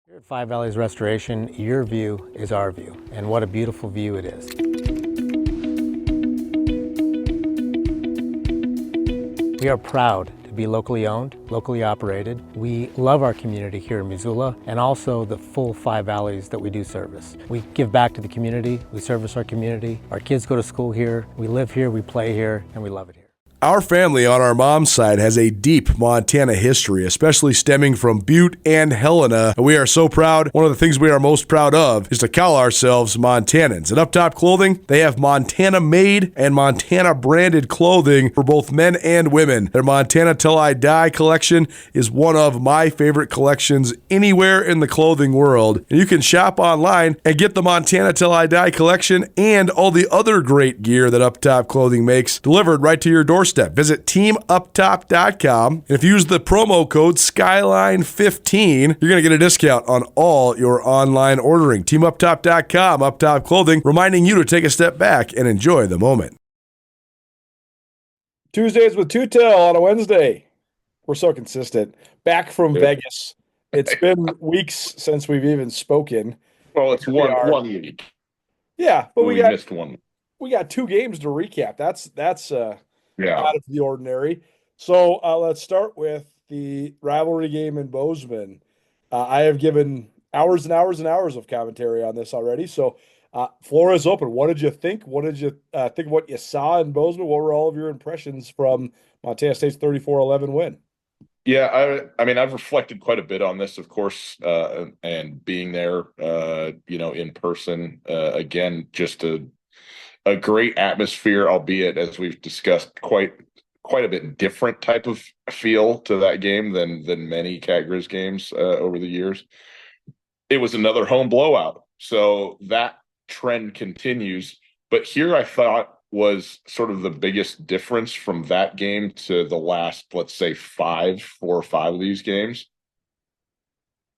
Here at Five Valleys Restoration, your view is our view, and what a beautiful view it is. We are proud to be locally owned, locally operated. We love our community here in Missoula and also the full Five Valleys that we do service. We give back to the community, we service our community, our kids go to school here, we live here, we play here, and we love it here. Our family on our mom's side has a deep Montana history, especially stemming from Butte and Helena. And we are so proud. One of the things we are most proud of is to call ourselves Montanans. At Up Top Clothing, they have Montana-made and Montana-branded clothing for both men and women. Their Montana Till I Die collection is one of my favorite collections anywhere in the clothing world. And you can shop online and get the Montana Till I Die collection and all the other great gear that Up Top Clothing makes delivered right to your doorstep. Visit teamuptop.com, and if you use the promo code Skyline15, you're going to get a discount on all your online ordering. Teamuptop.com, Up Top Clothing, reminding you to take a step back and enjoy the moment. Tuesdays with Tootell on a Wednesday. We're so consistent. Back from Vegas. It's been weeks since we've even spoken. Well, it's one week. Yeah, but we missed one. We got two games to recap. That's Yeah. out of the ordinary. So let's start with the rivalry game in Bozeman. I have given hours and hours and hours of commentary on this already. So floor is open. What did you think? What did you think of what you saw in Bozeman? What were all of your impressions from Montana State's 34-11 win? Yeah, I mean, I've reflected quite a bit on this, of course, and being there, in person, again, just a great atmosphere, albeit, as we've discussed, quite a bit different type of feel to that game than many Cat-Griz games over the years. It was another home blowout, so that trend continues. But here I thought was sort of the biggest difference from that game to the last, let's say, 4 or 5 of these games.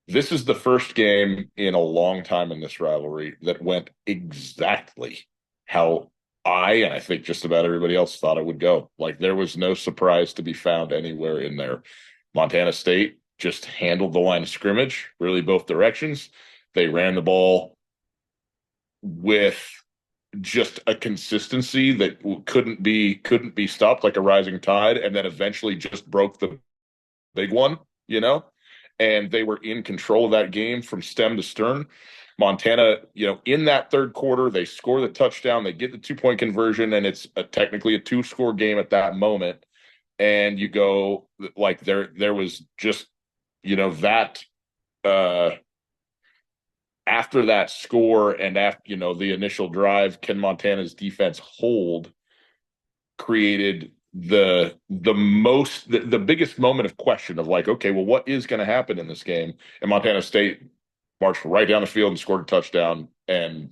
This is the first game in a long time in this rivalry that went exactly how and I think just about everybody else thought it would go. Like, there was no surprise to be found anywhere in there. Montana State just handled the line of scrimmage, really both directions. They ran the ball with just a consistency that couldn't be stopped like a rising tide, and then eventually just broke the big one, and they were in control of that game from stem to stern. Montana, in that third quarter, they score the touchdown, they get the 2-point conversion, and it's technically a 2-score game at that moment. And you go, like, there was just, that after that score and after, the initial drive, can Montana's defense hold, created the biggest moment of question of, like, okay, well, what is going to happen in this game? And Montana State marched right down the field and scored a touchdown and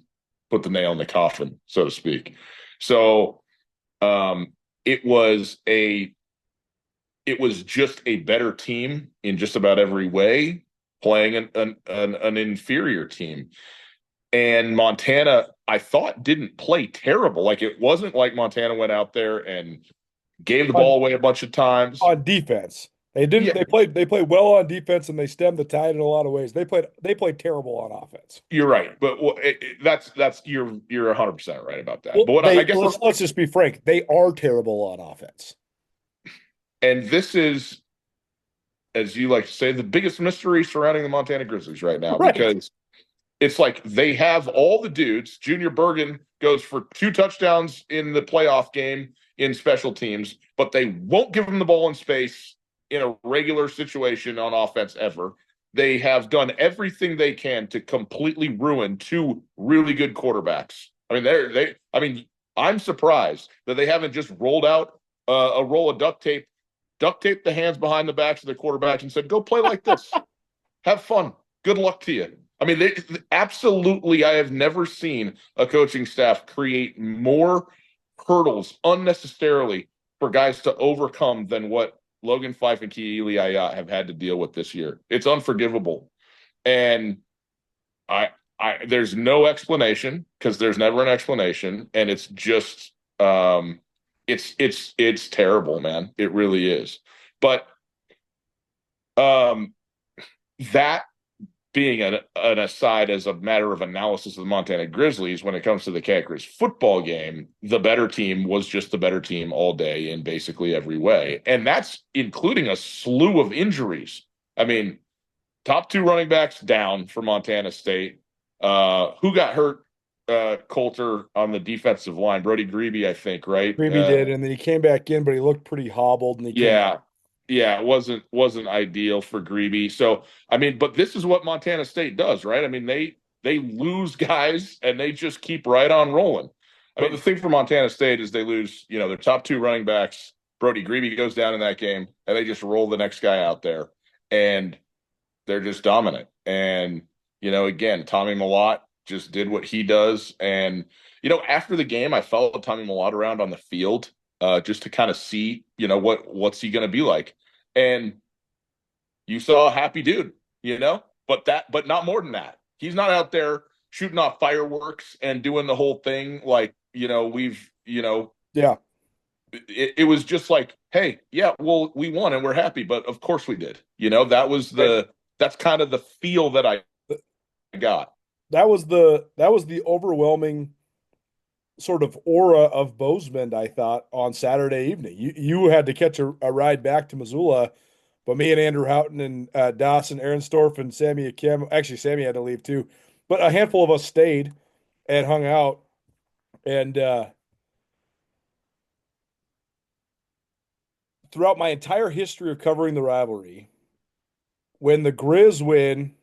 put the nail in the coffin, so to speak. So it was just a better team in just about every way, playing an inferior team. And Montana, I thought, didn't play terrible. Like, it wasn't like Montana went out there and gave the ball away a bunch of times. On defense. They didn't. Yeah. They played well on defense, and they stemmed the tide in a lot of ways. They played terrible on offense. You're right, but you're 100% right about that. Well, but I guess let's just be frank. They are terrible on offense. And this is, as you like to say, the biggest mystery surrounding the Montana Grizzlies right now, because it's like they have all the dudes. Junior Bergen goes for 2 touchdowns in the playoff game in special teams, but they won't give him the ball in space in a regular situation on offense ever. They have done everything they can to completely ruin 2 really good quarterbacks. I mean, I'm surprised that they haven't just rolled out a roll of duct tape the hands behind the backs of the quarterbacks and said, go play like this. Have fun. Good luck to you. I mean, absolutely, I have never seen a coaching staff create more hurdles unnecessarily for guys to overcome than what Logan Fife and Keely have had to deal with this year. It's unforgivable. And there's no explanation, because there's never an explanation. And it's just, it's terrible, man. It really is. But that being an aside as a matter of analysis of the Montana Grizzlies, when it comes to the Cat-Griz football game, the better team was just the better team all day in basically every way. And that's including a slew of injuries. I mean, top 2 running backs down for Montana State. Who got hurt? Colter on the defensive line, Brody Grebe, I think, right? Grebe did, and then he came back in, but he looked pretty hobbled. And it wasn't ideal for Grebe. So I mean, but this is what Montana State does, right? I mean, they lose guys and they just keep right on rolling. I mean, the thing for Montana State is they lose, their top 2 running backs. Brody Grebe goes down in that game, and they just roll the next guy out there, and they're just dominant. And again, Tommy Mellott just did what he does. And, after the game, I followed Tommy Mellott around on the field just to kind of see, what's he going to be like. And you saw a happy dude, but not more than that. He's not out there shooting off fireworks and doing the whole thing like, yeah. It was just like, hey, yeah, well, we won and we're happy, but of course we did. That's kind of the feel that I got. That was the overwhelming sort of aura of Bozeman, I thought, on Saturday evening. You had to catch a ride back to Missoula, but me and Andrew Houghton and Dawson Arenstorff and Sammy Akim, actually Sammy had to leave too, but a handful of us stayed and hung out. And throughout my entire history of covering the rivalry, when the Grizz win,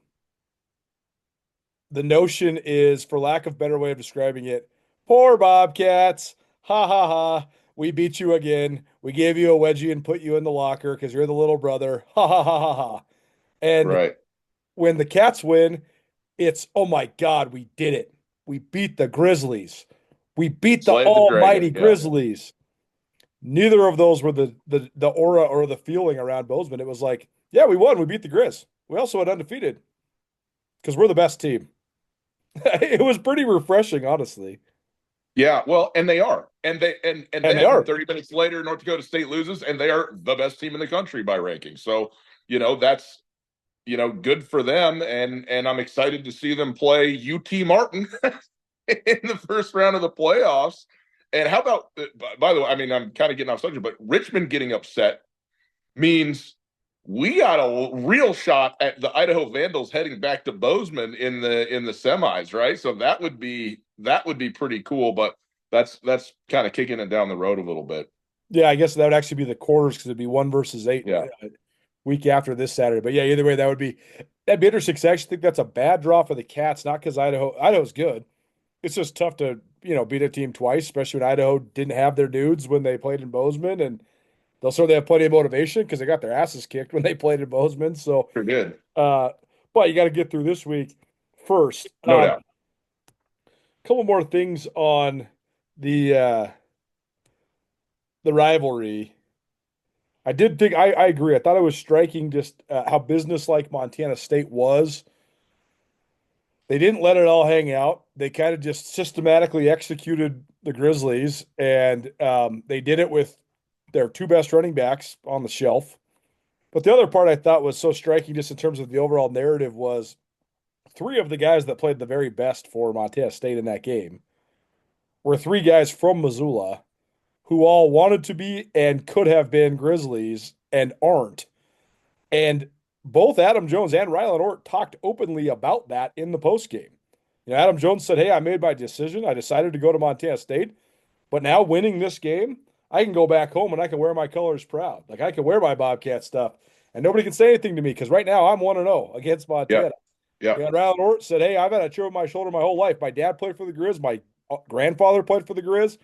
the notion is, for lack of a better way of describing it, poor Bobcats. Ha ha ha. We beat you again. We gave you a wedgie and put you in the locker because you're the little brother. Ha ha ha ha ha. And when the Cats win, it's, oh my God, we did it. We beat the Grizzlies. We beat the almighty Grizzlies. Neither of those were the aura or the feeling around Bozeman. It was like, yeah, we won. We beat the Grizz. We also went undefeated because we're the best team. It was pretty refreshing, honestly. Yeah, well, and they are. And then they are. 30 minutes later, North Dakota State loses, and they are the best team in the country by ranking. So, that's good for them. And I'm excited to see them play UT Martin in the first round of the playoffs. And how about, by the way, I mean, I'm kind of getting off subject, but Richmond getting upset means we got a real shot at the Idaho Vandals heading back to Bozeman in the semis, right? So that would be pretty cool, but that's kind of kicking it down the road a little bit. Yeah, I guess that would actually be the quarters because it'd be 1 versus 8 week after this Saturday. But yeah, either way, that'd be interesting. I actually think that's a bad draw for the Cats, not because Idaho's good. It's just tough to, beat a team twice, especially when Idaho didn't have their dudes when they played in Bozeman, and they'll certainly have plenty of motivation because they got their asses kicked when they played in Bozeman. So they're good. But you got to get through this week first. No doubt. A couple more things on the rivalry. I did think I agree. I thought it was striking just how businesslike Montana State was. They didn't let it all hang out. They kind of just systematically executed the Grizzlies, and they did it with their 2 best running backs on the shelf. But the other part I thought was so striking just in terms of the overall narrative was 3 of the guys that played the very best for Montana State in that game were 3 guys from Missoula who all wanted to be and could have been Grizzlies and aren't. And both Adam Jones and Rylan Ort talked openly about that in the postgame. Adam Jones said, hey, I made my decision. I decided to go to Montana State. But now winning this game, I can go back home and I can wear my colors proud. Like, I can wear my Bobcat stuff, and nobody can say anything to me because right now I'm 1-0 against Montana. Yeah. And Rylan Ort said, hey, I've had a chip on my shoulder my whole life. My dad played for the Grizz. My grandfather played for the Grizz.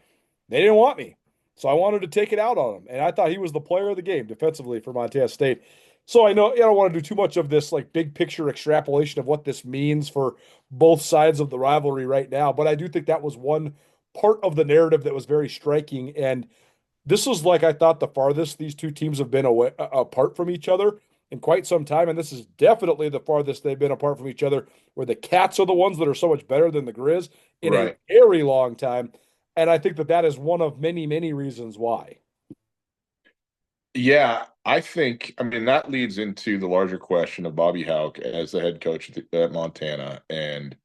They didn't want me. So I wanted to take it out on him. And I thought he was the player of the game defensively for Montana State. So I know I don't want to do too much of this like big picture extrapolation of what this means for both sides of the rivalry right now. But I do think that was one part of the narrative that was very striking. And this was like, I thought, the farthest these 2 teams have been apart from each other in quite some time. And this is definitely the farthest they've been apart from each other, where the Cats are the ones that are so much better than the Grizz in a very long time. And I think that is one of many, many reasons why. Yeah, I mean, that leads into the larger question of Bobby Hauck as the head coach at Montana and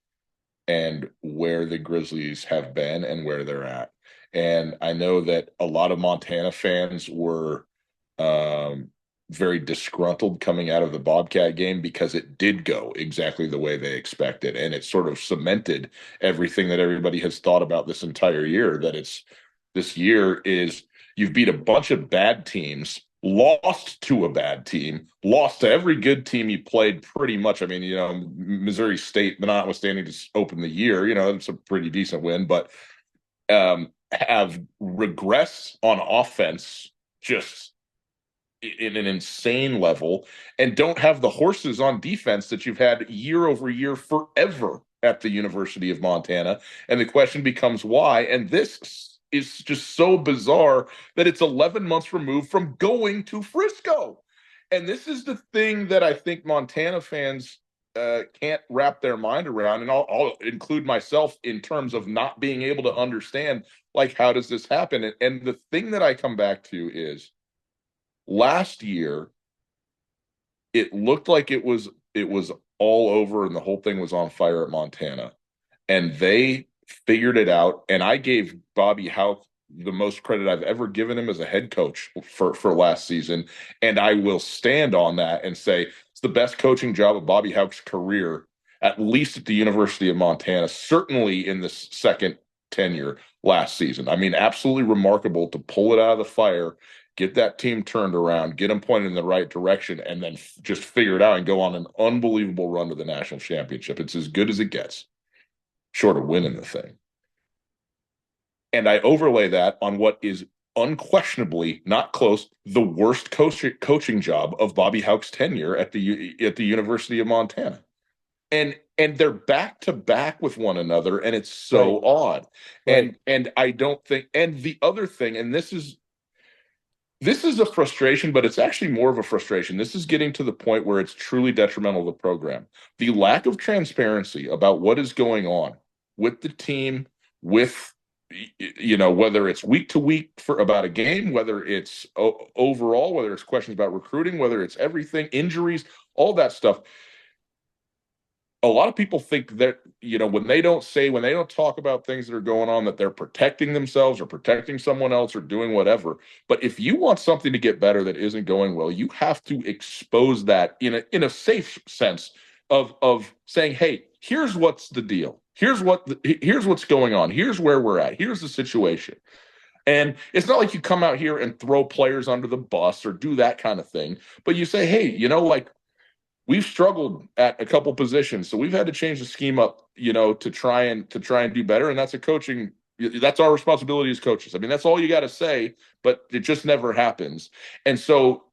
where the Grizzlies have been and where they're at. And I know that a lot of Montana fans were um, very disgruntled coming out of the Bobcat game because it did go exactly the way they expected. And it sort of cemented everything that everybody has thought about this entire year, that this year is you've beat a bunch of bad teams, lost to a bad team, lost to every good team you played pretty much. I mean, Missouri State, notwithstanding, to open the year, it's a pretty decent win, but have regressed on offense just in an insane level and don't have the horses on defense that you've had year over year forever at the University of Montana. And the question becomes why. And this is just so bizarre that it's 11 months removed from going to Frisco. And this is the thing that I think Montana fans can't wrap their mind around. And I'll include myself in terms of not being able to understand, like, how does this happen? And the thing that I come back to is last year, it looked like it was all over and the whole thing was on fire at Montana. And they figured it out. And I gave Bobby Hauck the most credit I've ever given him as a head coach for last season. And I will stand on that and say it's the best coaching job of Bobby Hauck's career, at least at the University of Montana, certainly in this second tenure last season. I mean, absolutely remarkable to pull it out of the fire, get that team turned around, get them pointed in the right direction, and then just figure it out and go on an unbelievable run to the national championship. It's as good as it gets, short of winning the thing. And I overlay that on what is unquestionably, not close, the worst coaching job of Bobby Hauck's tenure at the University of Montana. And they're back to back with one another, and it's so odd. Right. And I don't think, and the other thing, and this is a frustration, but it's actually more of a frustration. This is getting to the point where it's truly detrimental to the program. The lack of transparency about what is going on with the team, with, whether it's week to week for about a game, whether it's overall, whether it's questions about recruiting, whether it's everything, injuries, all that stuff. A lot of people think that, when they don't talk about things that are going on, that they're protecting themselves or protecting someone else or doing whatever. But if you want something to get better that isn't going well, you have to expose that in a safe sense of saying, hey, here's what's the deal. Here's what's going on. Here's where we're at. Here's the situation. And it's not like you come out here and throw players under the bus or do that kind of thing. But you say, hey, we've struggled at a couple positions, so we've had to change the scheme up, to try and do better. And that's our responsibility as coaches. I mean, that's all you got to say, but it just never happens. And so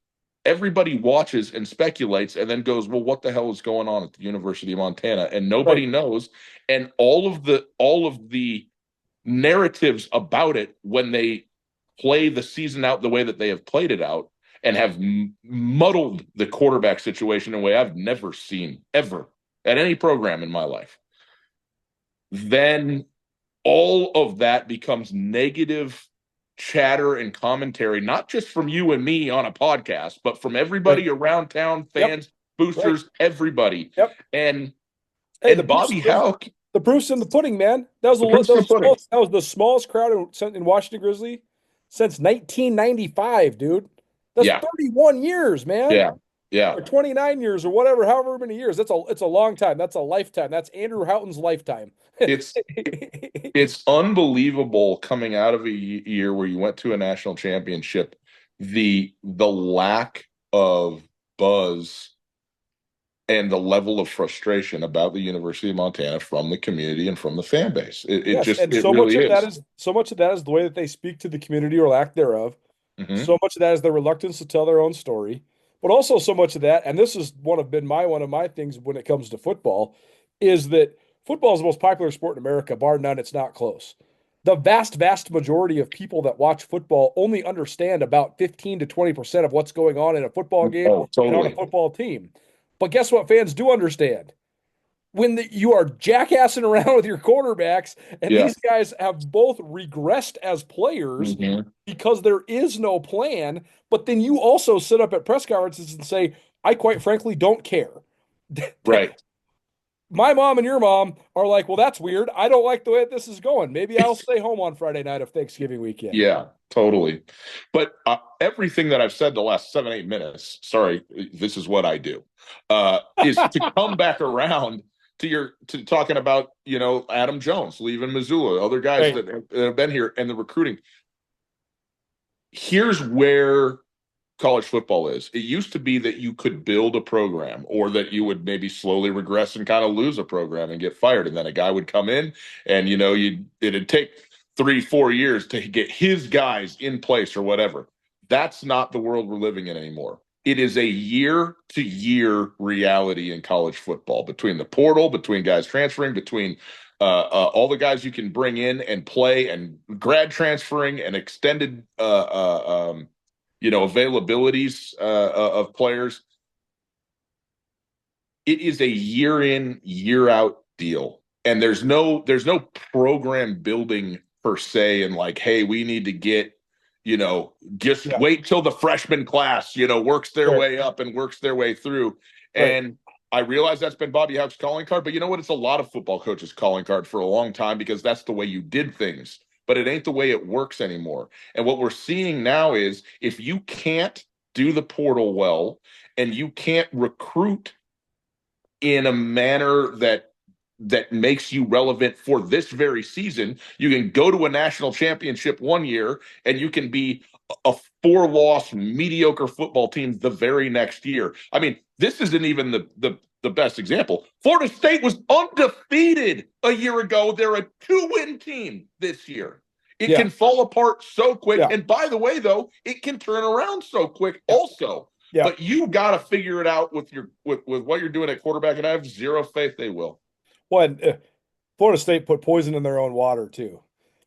everybody watches and speculates and then goes, well, what the hell is going on at the University of Montana? And nobody knows. And all of the narratives about it, when they play the season out the way that they have played it out, and have muddled the quarterback situation in a way I've never seen ever at any program in my life, then all of that becomes negative chatter and commentary, not just from you and me on a podcast, but from everybody around town, fans, boosters, everybody. And Bobby Hauck. The proof's in the pudding, man. That was the smallest crowd in Washington Grizzly since 1995, dude. That's 31 years, man. Yeah. Or 29 years or whatever, however many years. It's a long time. That's a lifetime. That's Andrew Houghton's lifetime. It's unbelievable coming out of a year where you went to a national championship, the lack of buzz and the level of frustration about the University of Montana from the community and from the fan base. So much of that is the way that they speak to the community or lack thereof. Mm-hmm. So much of that is the reluctance to tell their own story, but also so much of that, and this is one of my things when it comes to football, is that football is the most popular sport in America, bar none. It's not close. The vast majority of people that watch football only understand about 15 to 20% of what's going on in a football game and on a football team. But guess what fans do understand? when you are jackassing around with your quarterbacks, and Yeah. these guys have both regressed as players because there is no plan. But then you also sit up at press conferences and say, I quite frankly don't care. Right. My mom and your mom are like, well, that's weird. I don't like the way this is going. Maybe I'll stay home on Friday night of Thanksgiving weekend. Yeah, totally. But everything that I've said the last 7-8 minutes, sorry, this is what I do, is to come back around to talking about, Adam Jones leaving Missoula, other guys Right. that have been here, and the recruiting. Here's where college football is. It used to be that you could build a program, or that you would maybe slowly regress and kind of lose a program and get fired. And then a guy would come in and, it'd take 3-4 years to get his guys in place or whatever. That's not the world we're living in anymore. It is a year-to-year reality in college football, between the portal, between guys transferring, between all the guys you can bring in and play, and grad transferring, and extended availabilities of players. It is a year in, year out deal. And there's no program building per se, and like, hey, we need to get, wait till the freshman class, works their way up and works their way through. Right. And I realize that's been Bobby Hauck's calling card, but you know what? It's a lot of football coaches' calling card for a long time, because that's the way you did things. But it ain't the way it works anymore. And what we're seeing now is, if you can't do the portal well, and you can't recruit in a manner that makes you relevant for this very season, you can go to a national championship one year and you can be a 4-loss mediocre football team the very next year. I mean, this isn't even the best example. Florida State was undefeated a year ago. They're a 2-win team this year. It can fall apart so quick. And by the way, though, it can turn around so quick also. But you got to figure it out with what you're doing at quarterback, and I have zero faith they will. Well, and Florida State put poison in their own water too,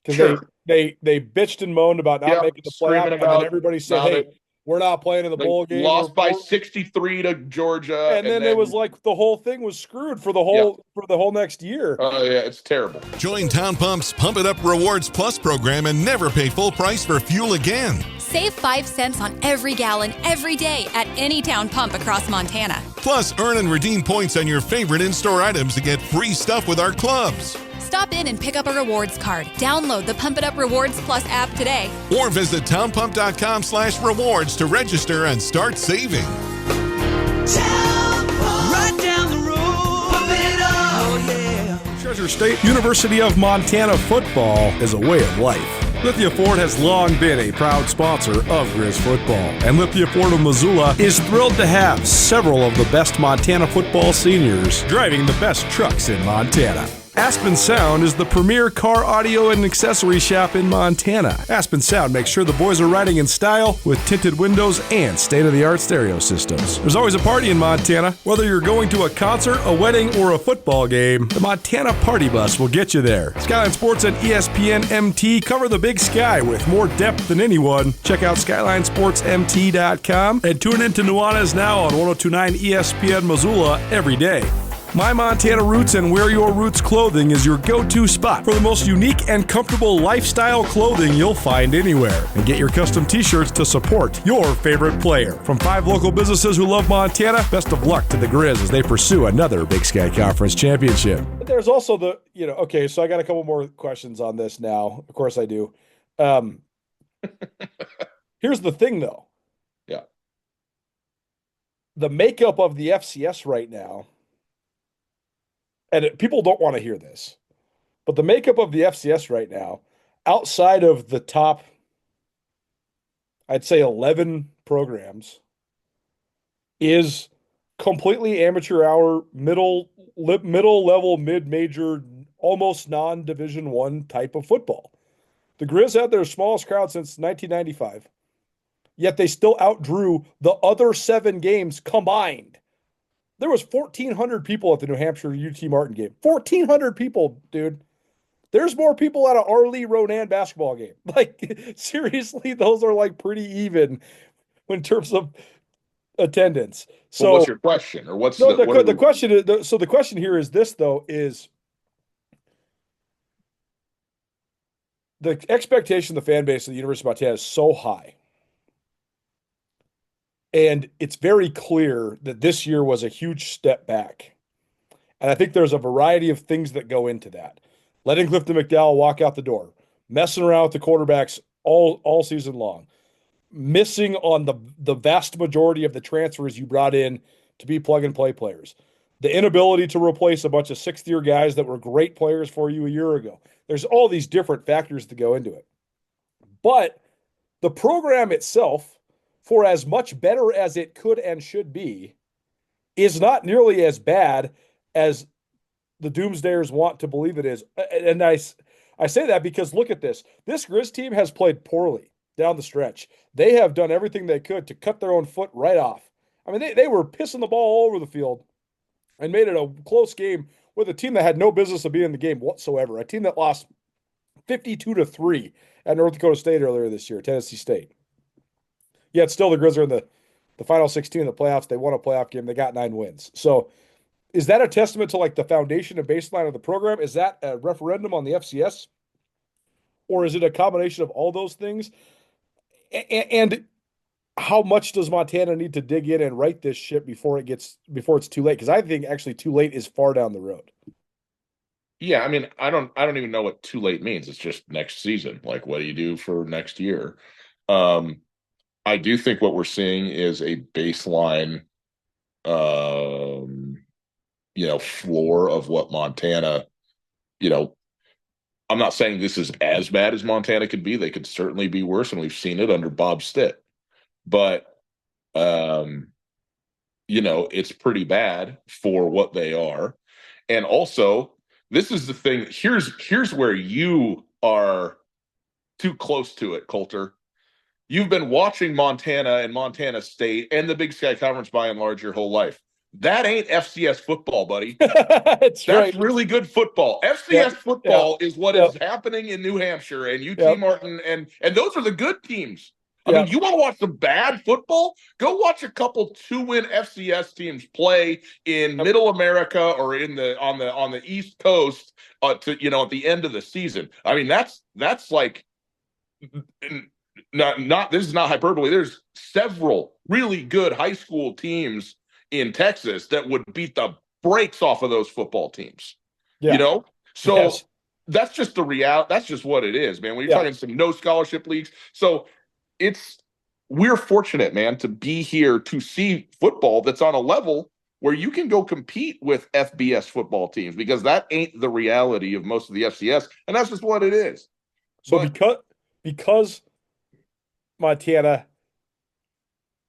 because they bitched and moaned about not making the playoff, and then everybody said, "Hey, we're not playing in the bowl game." Lost by 63 to Georgia, and then it was like the whole thing was screwed for the whole next year. Oh yeah, it's terrible. Join Town Pump's Pump It Up Rewards Plus program and never pay full price for fuel again. Save 5 cents on every gallon every day at any Town Pump across Montana. Plus, earn and redeem points on your favorite in-store items to get free stuff with our clubs. Stop in and pick up a rewards card. Download the Pump It Up Rewards Plus app today. Or visit townpump.com/rewards to register and start saving. Town Pump. Right down the road. Pump it up. Oh, yeah. Treasure State University of Montana football is a way of life. Lithia Ford has long been a proud sponsor of Grizz football, and Lithia Ford of Missoula is thrilled to have several of the best Montana football seniors driving the best trucks in Montana. Aspen Sound is the premier car audio and accessory shop in Montana. Aspen Sound makes sure the boys are riding in style with tinted windows and state-of-the-art stereo systems. There's always a party in Montana. Whether you're going to a concert, a wedding, or a football game, the Montana Party Bus will get you there. Skyline Sports and ESPN MT cover the Big Sky with more depth than anyone. Check out SkylineSportsMT.com and tune in to Nuanez now on 102.9 ESPN Missoula every day. My Montana Roots and Wear Your Roots clothing is your go-to spot for the most unique and comfortable lifestyle clothing you'll find anywhere. And get your custom t-shirts to support your favorite player. From 5 local businesses who love Montana, best of luck to the Grizz as they pursue another Big Sky Conference championship. But there's also okay, so I got a couple more questions on this now. Of course I do. Here's the thing, though. Yeah. The makeup of the FCS right now, and people don't want to hear this, but the makeup of the FCS right now, outside of the top, I'd say 11 programs, is completely amateur hour, middle level, mid-major, almost non-Division I type of football. The Grizz had their smallest crowd since 1995, yet they still outdrew the other 7 games combined. There was 1,400 people at the New Hampshire UT Martin game. 1,400 people, dude. There's more people at an Arlie Ronan basketball game. Like, seriously, those are like pretty even in terms of attendance. Well, So what's your question, or what's no, the what are the we? question is, so the question here is this though, is the expectation of the fan base of the University of Montana is so high. And it's very clear that this year was a huge step back. And I think there's a variety of things that go into that. Letting Clifton McDowell walk out the door, messing around with the quarterbacks all season long, missing on the vast majority of the transfers you brought in to be plug and play players. The inability to replace a bunch of sixth-year guys that were great players for you a year ago. There's all these different factors that go into it. But the program itself, for as much better as it could and should be, is not nearly as bad as the doomsdayers want to believe it is. And I say that because look at this. This Grizz team has played poorly down the stretch. They have done everything they could to cut their own foot right off. I mean, they were pissing the ball all over the field and made it a close game with a team that had no business of being in the game whatsoever. A team that lost 52-3 at North Dakota State earlier this year, Tennessee State. Yet still the Grizz are in the final 16 of the playoffs. They won a playoff game. They got 9 wins. So is that a testament to like the foundation and baseline of the program? Is that a referendum on the FCS? Or is it a combination of all those things? And how much does Montana need to dig in and right this ship before it's too late? Because I think actually too late is far down the road. Yeah, I mean, I don't even know what too late means. It's just next season. Like, what do you do for next year? I do think what we're seeing is a baseline, floor of what Montana, I'm not saying this is as bad as Montana could be. They could certainly be worse, and we've seen it under Bob Stitt. But, it's pretty bad for what they are. And also, this is the thing. Here's where you are too close to it, Colter. You've been watching Montana and Montana State and the Big Sky Conference by and large your whole life. That ain't FCS football, buddy. That's right. Really good football. FCS football is what is happening in New Hampshire and UT Martin, and those are the good teams. I mean, you want to watch some bad football? Go watch a couple 2-win FCS teams play in Middle America or on the East Coast at the end of the season. I mean, that's like not this is not hyperbole. There's several really good high school teams in Texas that would beat the brakes off of those football teams. So that's just the reality. That's just what it is, man. When you're talking some no scholarship leagues, so we're fortunate, man, to be here to see football that's on a level where you can go compete with FBS football teams, because that ain't the reality of most of the FCS, and that's just what it is. So because Montana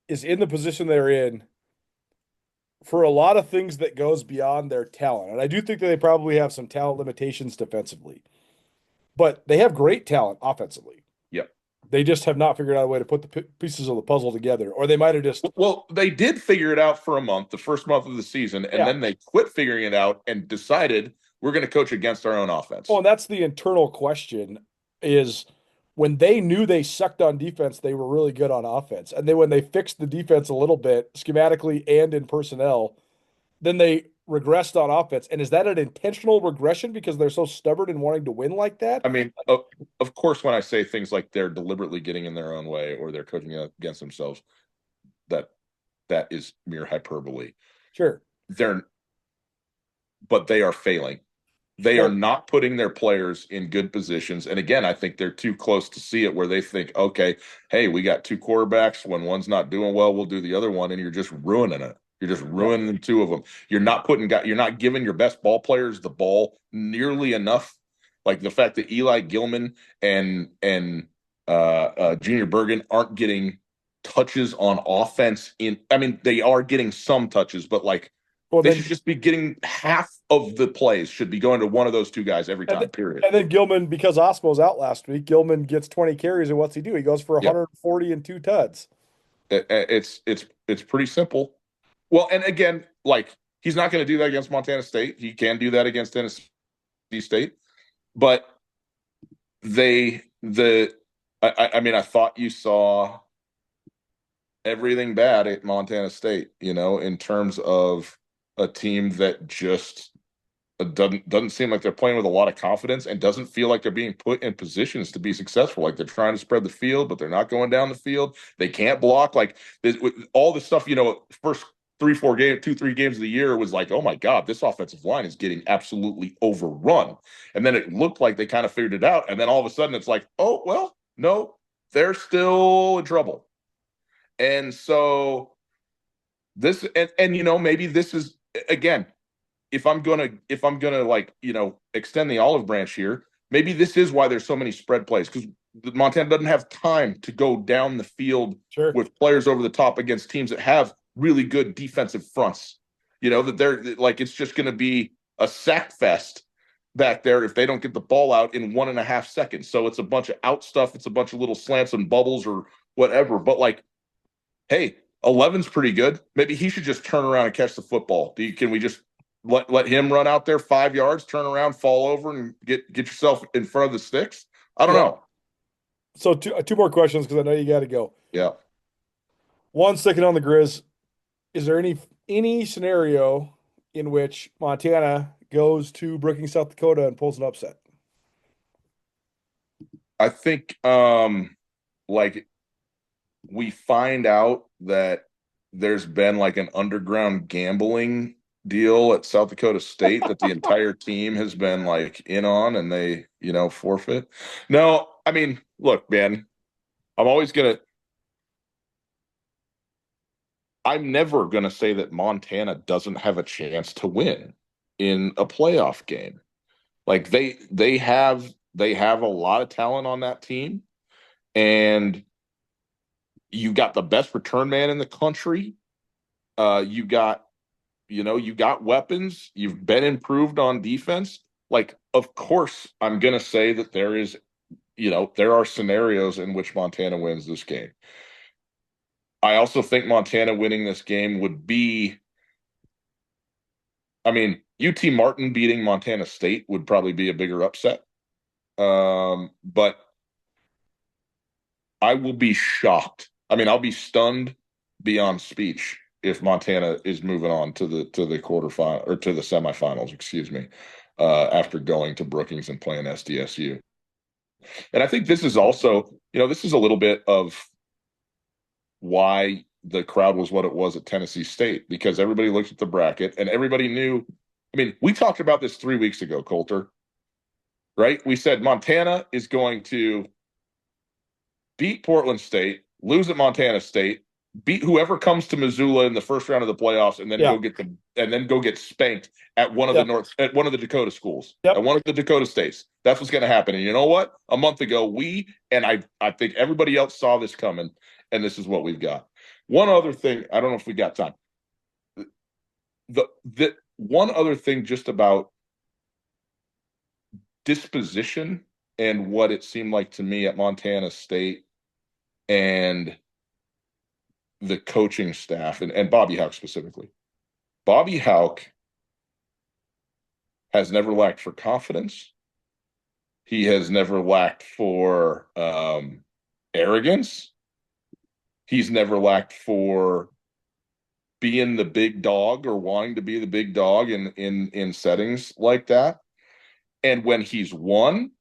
is in the position they're in for a lot of things that goes beyond their talent, and I do think that they probably have some talent limitations defensively, but they have great talent offensively. They just have not figured out a way to put the pieces of the puzzle together, or they might have just. Well, they did figure it out for a month, the first month of the season, and then they quit figuring it out and decided we're going to coach against our own offense. Oh, and that's the internal question: is when they knew they sucked on defense, they were really good on offense, and then when they fixed the defense a little bit schematically and in personnel, then they regressed on offense. And is that an intentional regression because they're so stubborn and wanting to win like that? I mean, of course, when I say things like they're deliberately getting in their own way or they're coaching against themselves, that is mere hyperbole. Sure. But they are failing. They are not putting their players in good positions. And again, I think they're too close to see it where they think, okay, hey, we got 2 quarterbacks. When one's not doing well, we'll do the other one. And you're just ruining it. You're just ruining 2 of them. You're not giving your best ball players the ball nearly enough. Like the fact that Eli Gilman and Junior Bergen aren't getting touches on offense they are getting some touches, but they should just be getting half of the plays should be going to one of those 2 guys every time, period. And then Gilman, because Osmo's out last week, Gilman gets 20 carries, and what's he do? He goes for 140 and 2 tuds. It's pretty simple. Well, and again, he's not going to do that against Montana State. He can do that against Tennessee State. But I thought you saw everything bad at Montana State, in terms of a team that just doesn't seem like they're playing with a lot of confidence and doesn't feel like they're being put in positions to be successful. Like they're trying to spread the field, but they're not going down the field. They can't block. Like all this stuff, first 3 games of the year was like, oh my God, this offensive line is getting absolutely overrun. And then it looked like they kind of figured it out. And then all of a sudden it's like, oh, well, no, they're still in trouble. And so this, and maybe this is, again, if I'm gonna extend the olive branch here, maybe this is why there's so many spread plays, because Montana doesn't have time to go down the field with players over the top against teams that have really good defensive fronts. That they're like, it's just going to be a sack fest back there if they don't get the ball out in 1.5 seconds. So it's a bunch of out stuff. It's a bunch of little slants and bubbles or whatever. But like, hey, 11's pretty good. Maybe he should just turn around and catch the football. Can we just let him run out there 5 yards, turn around, fall over, and get yourself in front of the sticks? I don't know. So two more questions, because I know you got to go. Yeah. One, sticking on the Grizz, is there any scenario in which Montana goes to Brookings, South Dakota, and pulls an upset? I think like we find out that there's been like an underground gambling deal at South Dakota State that the entire team has been like in on, and they, forfeit. No, I mean, look, man, I'm never going to say that Montana doesn't have a chance to win in a playoff game. Like they have a lot of talent on that team, and you got the best return man in the country. You got weapons. You've been improved on defense. Like, of course, I'm going to say that there are scenarios in which Montana wins this game. I also think Montana winning this game would be, UT Martin beating Montana State would probably be a bigger upset. But I will be shocked. I'll be stunned beyond speech if Montana is moving on to the quarterfinal or to the semifinals, excuse me, after going to Brookings and playing SDSU. And I think this is also, this is a little bit of why the crowd was what it was at Tennessee State, because everybody looked at the bracket and everybody knew. We talked about this 3 weeks ago, Colter, right? We said Montana is going to beat Portland State, lose at Montana State, beat whoever comes to Missoula in the first round of the playoffs, and then go get spanked at one of the Dakota schools, at one of the Dakota states. That's what's going to happen. And you know what? A month ago, I think everybody else saw this coming, and this is what we've got. One other thing, I don't know if we got time. The one other thing just about disposition and what it seemed like to me at Montana State and the coaching staff and Bobby Hauck specifically. Bobby Hauck has never lacked for confidence. He has never lacked for arrogance. He's never lacked for being the big dog or wanting to be the big dog in settings like that. And when he's won,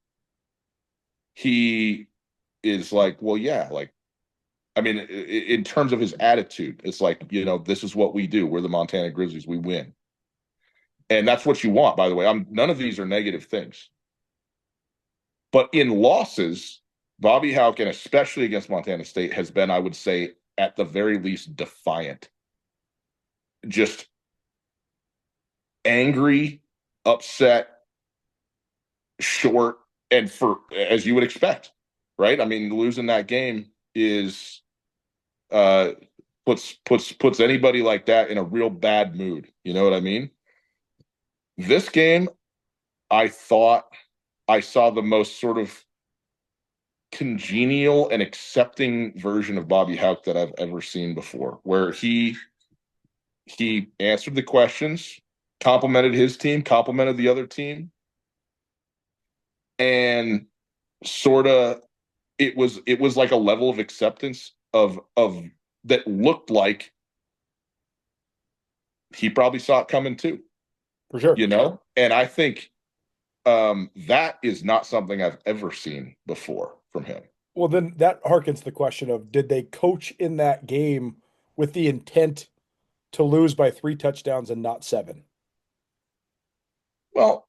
he is like, well, yeah, like, in terms of his attitude, it's like, this is what we do. We're the Montana Grizzlies. We win. And that's what you want, by the way. None of these are negative things. But in losses, Bobby Hauck, and especially against Montana State, has been, I would say, at the very least, defiant. Just angry, upset, short, and as you would expect, right? Losing that game is puts anybody like that in a real bad mood. You know what I mean? This game, I thought I saw the most sort of congenial and accepting version of Bobby Hauck that I've ever seen before, where he answered the questions, complimented his team, complimented the other team, and sort of it was like a level of acceptance of that looked like he probably saw it coming too, For sure. you know? And I think that is not something I've ever seen before from him. Well, then that harkens to the question of, did they coach in that game with the intent to lose by 3 touchdowns and not 7? Well,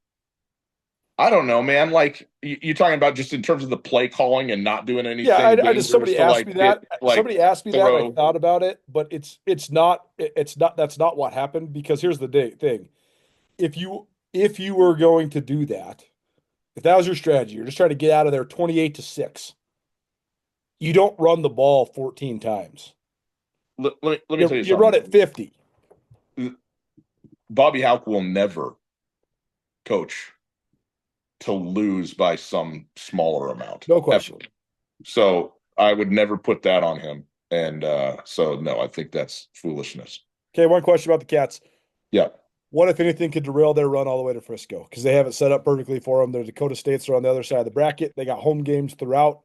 I don't know, man. Like you're talking about just in terms of the play calling and not doing anything. Yeah, I dangerous just somebody to, asked like, me that. get, like, Somebody asked me that. And I throw. thought about it, but it's not that's not what happened, because here's the thing: if you were going to do that, if that was your strategy, you're just trying to get out of there 28-6. You don't run the ball 14 times. Let me tell you something. You run it 50. Bobby Hauck will never coach to lose by some smaller amount. No question. Ever. So I would never put that on him. And so, no, I think that's foolishness. Okay, one question about the Cats. Yeah. What, if anything, could derail their run all the way to Frisco? Because they have it set up perfectly for them. The Dakota States are on the other side of the bracket. They got home games throughout.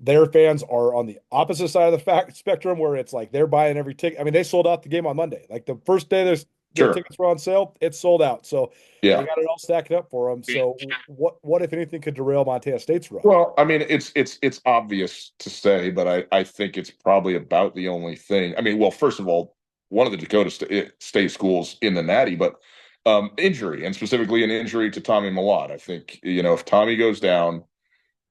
Their fans are on the opposite side of the spectrum, where it's like they're buying every ticket. I mean, they sold out the game on Monday. Like the first day their tickets were on sale, it's sold out. So yeah, they got it all stacked up for them. So what if anything could derail Montana State's run? Well, I mean, it's obvious to say, but I think it's probably about the only thing. I mean, well, first of all, one of the Dakota State schools in the Natty, but injury, and specifically an injury to Tommy Millott. I think, if Tommy goes down,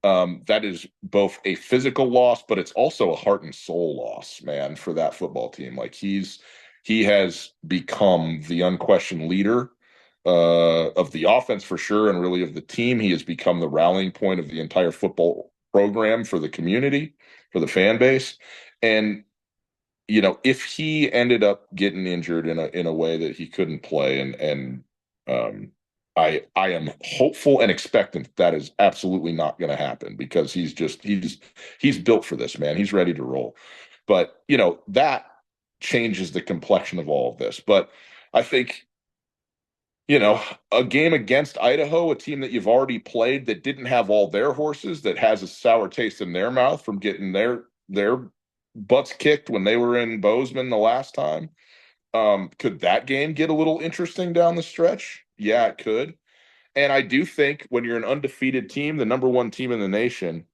that is both a physical loss, but it's also a heart and soul loss, man, for that football team. Like he has become the unquestioned leader of the offense for sure, and really of the team. He has become the rallying point of the entire football program for the community, for the fan base. And if he ended up getting injured in a way that he couldn't play, and I am hopeful and expectant that is absolutely not going to happen, because he's built for this, man. He's ready to roll. But that changes the complexion of all of this. But I think a game against Idaho, a team that you've already played, that didn't have all their horses, that has a sour taste in their mouth from getting their butts kicked when they were in Bozeman the last time. Could that game get a little interesting down the stretch? Yeah, it could. And I do think when you're an undefeated team, the number one team in the nation,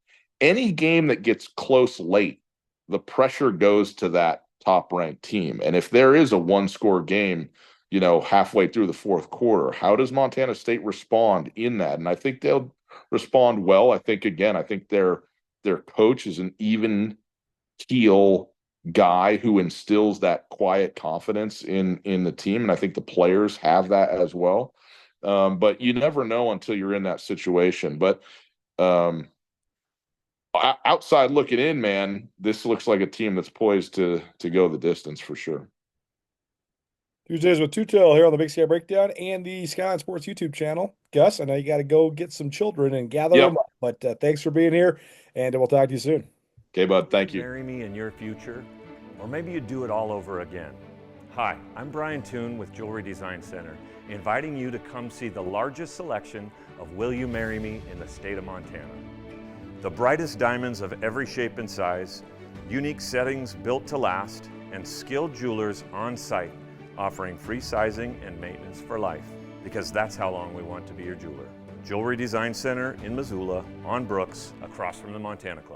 any game that gets close late, the pressure goes to that top-ranked team. And if there is a one-score game, halfway through the fourth quarter, how does Montana State respond in that? And I think they'll respond well. I think their coach is an even keel guy who instills that quiet confidence in the team, and I think the players have that as well. But you never know until you're in that situation. But outside looking in, man, this looks like a team that's poised to go the distance for sure. Tuesdays with Tootell here on the Big Sky Breakdown and the Skyline Sports YouTube channel. Gus, I know you got to go get some children and gather them up, but thanks for being here, and we'll talk to you soon. Okay, bud. Thank you. Marry me in your future, or maybe you do it all over again. Hi, I'm Brian Toon with Jewelry Design Center, inviting you to come see the largest selection of Will You Marry Me in the state of Montana. The brightest diamonds of every shape and size, unique settings built to last, and skilled jewelers on site offering free sizing and maintenance for life, because that's how long we want to be your jeweler. Jewelry Design Center in Missoula, on Brooks, across from the Montana Club.